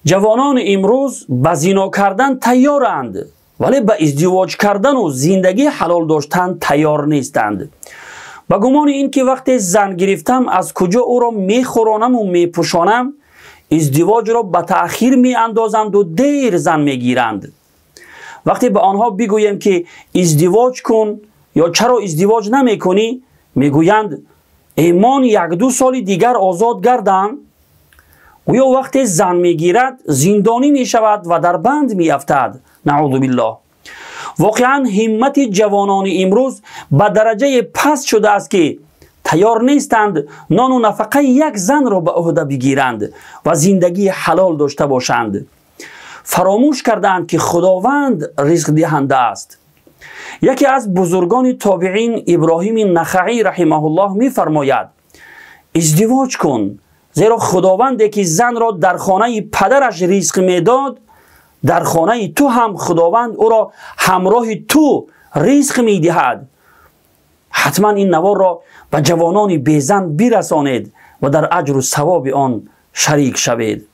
جوانان امروز به زنا کردن تیارند ولی به ازدواج کردن و زندگی حلال داشتن تیار نیستند. با گمان این که وقتی زن گرفتم از کجا او را میخورانم و میپوشانم، ازدواج را به تأخیر میاندازند و دیر زن میگیرند. وقتی به آنها بگویم که ازدواج کن یا چرا ازدواج نمی کنی، میگویند ایمان 1-2 سال دیگر آزاد گردم. گویا وقتی زن میگیرد زندانی می شود و در بند می افتد. نعوذ بالله. واقعا همت جوانان امروز به درجه پست شده است که تیار نیستند نان و نفقه یک زن را به عهده بگیرند و زندگی حلال داشته باشند. فراموش کردند که خداوند رزق دهنده است. یکی از بزرگان تابعین ابراهیم نخعی رحمه الله می فرماید ازدواج کن، زیرا خداوندی که زن را در خانه پدرش رزق میداد، در خانه تو هم خداوند او را همراه تو رزق می دهد. حتما این نوار را به جوانان بیزن برسانید و در اجر و ثواب آن شریک شوید.